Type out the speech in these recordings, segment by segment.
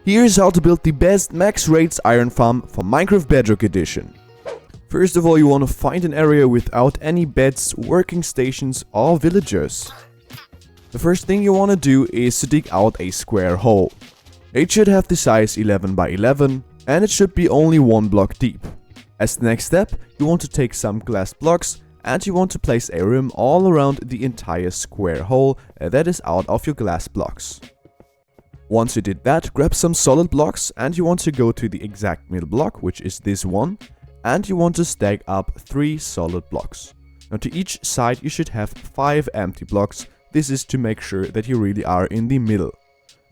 Here's how to build the best max rates iron farm for Minecraft Bedrock edition. First of all, you want to find an area without any beds, working stations or villagers. The first thing you want to do is to dig out a square hole. It should have the size 11 by 11 and it should be only 1 block deep. As the next step, you want to take some glass blocks and you want to place a rim all around the entire square hole that is out of your glass blocks. Once you did that, grab some solid blocks and you want to go to the exact middle block, which is this one, and you want to stack up 3 solid blocks. Now to each side you should have 5 empty blocks. This is to make sure that you really are in the middle.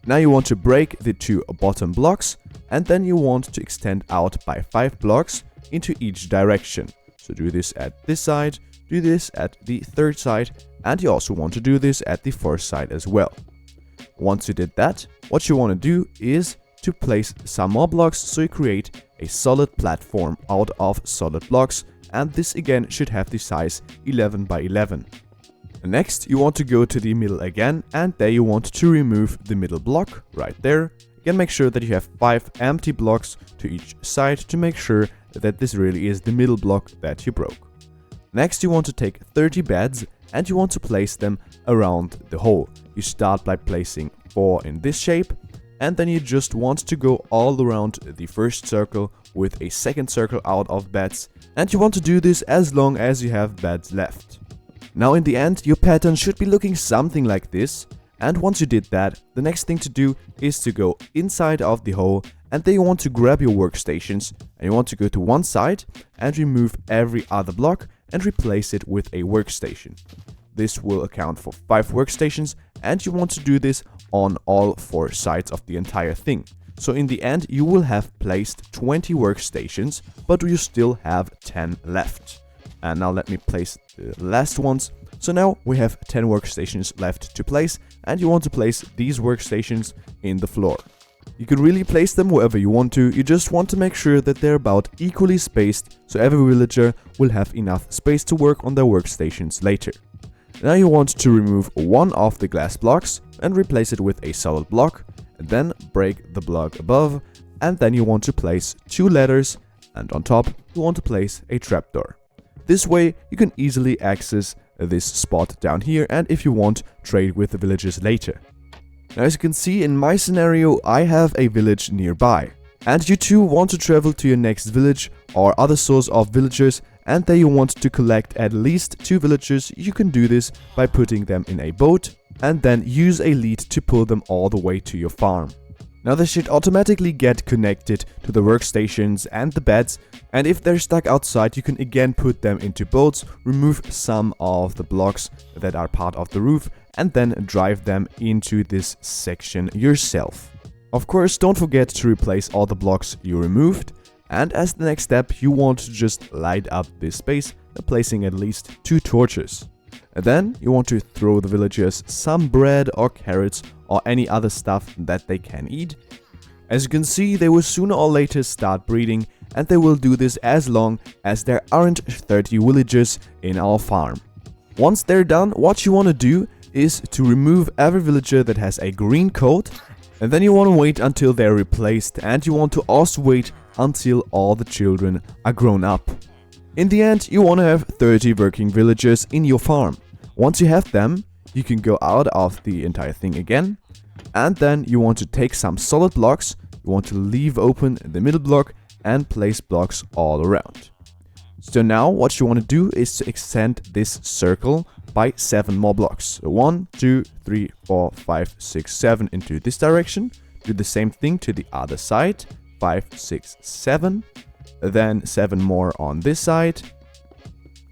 Now you want to break the 2 bottom blocks and then you want to extend out by 5 blocks into each direction. So do this at this side, do this at the third side, and you also want to do this at the fourth side as well. Once you did that, what you want to do is to place some more blocks so you create a solid platform out of solid blocks, and this again should have the size 11 by 11. Next, you want to go to the middle again, and there you want to remove the middle block right there. Again, make sure that you have 5 empty blocks to each side to make sure that this really is the middle block that you broke. Next, you want to take 30 beds and you want to place them around the hole. You start by placing 4 in this shape, and then you just want to go all around the first circle with a second circle out of beds, and you want to do this as long as you have beds left. Now in the end, your pattern should be looking something like this, and once you did that, the next thing to do is to go inside of the hole, and then you want to grab your workstations and you want to go to one side and remove every other block and replace it with a workstation. This will account for 5 workstations, and you want to do this on all 4 sides of the entire thing. So in the end you will have placed 20 workstations, but you still have 10 left. And now let me place the last ones. So now we have 10 workstations left to place, and you want to place these workstations in the floor. You can really place them wherever you want to, you just want to make sure that they're about equally spaced so every villager will have enough space to work on their workstations later. Now you want to remove one of the glass blocks and replace it with a solid block, and then break the block above, and then you want to place 2 ladders, and on top you want to place a trapdoor. This way you can easily access this spot down here, and if you want, trade with the villagers later. Now as you can see in my scenario, I have a village nearby, and you too want to travel to your next village or other source of villagers, and there you want to collect at least 2 villagers. You can do this by putting them in a boat and then use a lead to pull them all the way to your farm. Now they should automatically get connected to the workstations and the beds, and if they're stuck outside you can again put them into boats, remove some of the blocks that are part of the roof, and then drive them into this section yourself. Of course, don't forget to replace all the blocks you removed, and as the next step you want to just light up this space by placing at least 2 torches. And then you want to throw the villagers some bread or carrots or any other stuff that they can eat. As you can see, they will sooner or later start breeding, and they will do this as long as there aren't 30 villagers in our farm. Once they're done, what you want to do is to remove every villager that has a green coat, and then you want to wait until they're replaced, and you want to also wait until all the children are grown up. In the end, you want to have 30 working villagers in your farm. Once you have them, you can go out of the entire thing again, and then you want to take some solid blocks, you want to leave open the middle block and place blocks all around. So now what you want to do is to extend this circle by 7 more blocks. So 1, 2, 3, 4, 5, 6, 7 into this direction. Do the same thing to the other side. 5, 6, 7. Then 7 more on this side.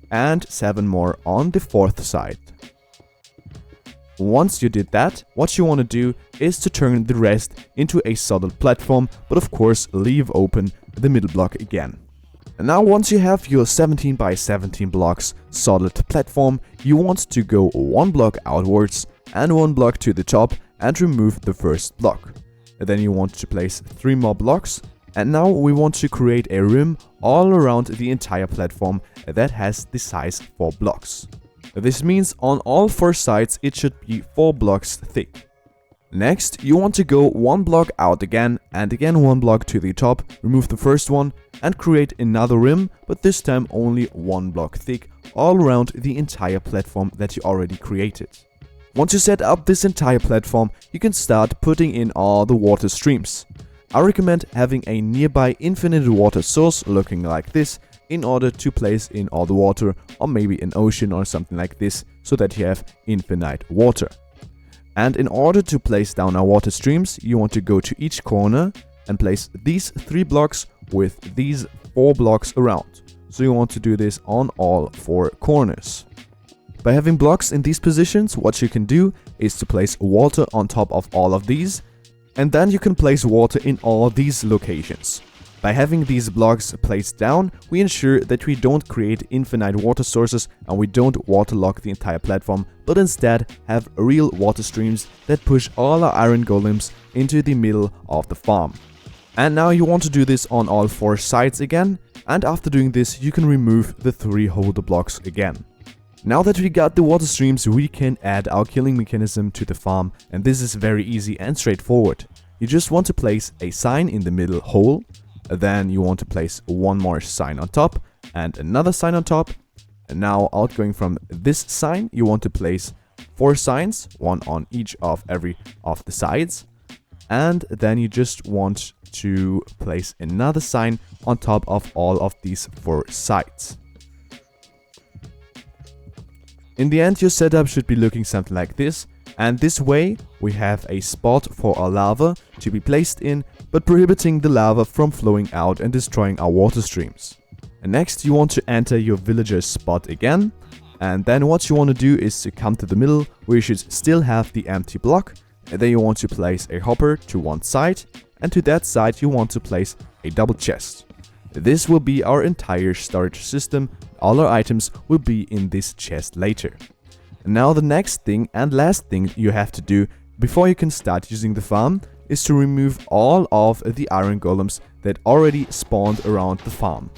And 7 more on the 4th side. Once you did that, what you want to do is to turn the rest into a solid platform, but of course leave open the middle block again. And now once you have your 17 by 17 blocks solid platform, you want to go 1 block outwards and 1 block to the top and remove the first block. And then you want to place 3 more blocks, and now we want to create a rim all around the entire platform that has the size 4 blocks. This means on all 4 sides it should be 4 blocks thick. Next, you want to go one block out again and again one block to the top, remove the first one and create another rim, but this time only one block thick, all around the entire platform that you already created. Once you set up this entire platform, you can start putting in all the water streams. I recommend having a nearby infinite water source looking like this in order to place in all the water, or maybe an ocean or something like this, so that you have infinite water. And in order to place down our water streams, you want to go to each corner and place these 3 blocks with these 4 blocks around. So you want to do this on all 4 corners. By having blocks in these positions, what you can do is to place water on top of all of these, and then you can place water in all of these locations. By having these blocks placed down, we ensure that we don't create infinite water sources and we don't waterlog the entire platform, but instead have real water streams that push all our iron golems into the middle of the farm. And now you want to do this on all 4 sides again, and after doing this you can remove the 3 holder blocks again. Now that we got the water streams, we can add our killing mechanism to the farm, and this is very easy and straightforward. You just want to place a sign in the middle hole. Then you want to place one more sign on top and another sign on top. And now outgoing from this sign, you want to place 4 signs, one on each of every of the sides. And then you just want to place another sign on top of all of these 4 sides. In the end, your setup should be looking something like this. And this way, we have a spot for our lava to be placed in, but prohibiting the lava from flowing out and destroying our water streams. And next, you want to enter your villager's spot again. And then what you want to do is to come to the middle, where you should still have the empty block. And then you want to place a hopper to one side, and to that side you want to place a double chest. This will be our entire storage system. All our items will be in this chest later. Now the next thing and last thing you have to do before you can start using the farm is to remove all of the iron golems that already spawned around the farm.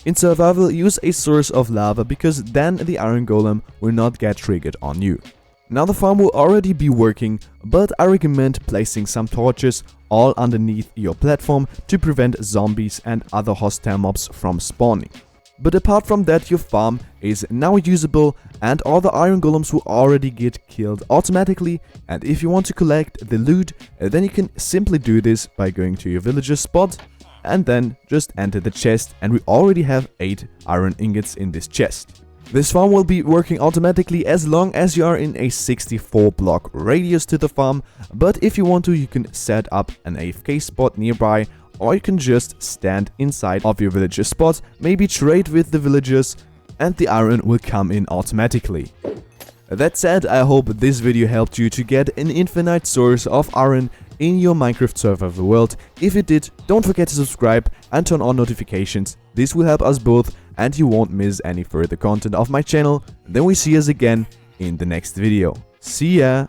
In survival, use a source of lava because then the iron golem will not get triggered on you. Now the farm will already be working, but I recommend placing some torches all underneath your platform to prevent zombies and other hostile mobs from spawning. But apart from that, your farm is now usable and all the iron golems will already get killed automatically. And if you want to collect the loot, then you can simply do this by going to your villager spot and then just enter the chest, and we already have 8 iron ingots in this chest. This farm will be working automatically as long as you are in a 64 block radius to the farm, but if you want to, you can set up an AFK spot nearby, or you can just stand inside of your villager spot, maybe trade with the villagers, and the iron will come in automatically. That said, I hope this video helped you to get an infinite source of iron in your Minecraft survival world. If it did, don't forget to subscribe and turn on notifications. This will help us both and you won't miss any further content of my channel. Then we see us again in the next video. See ya!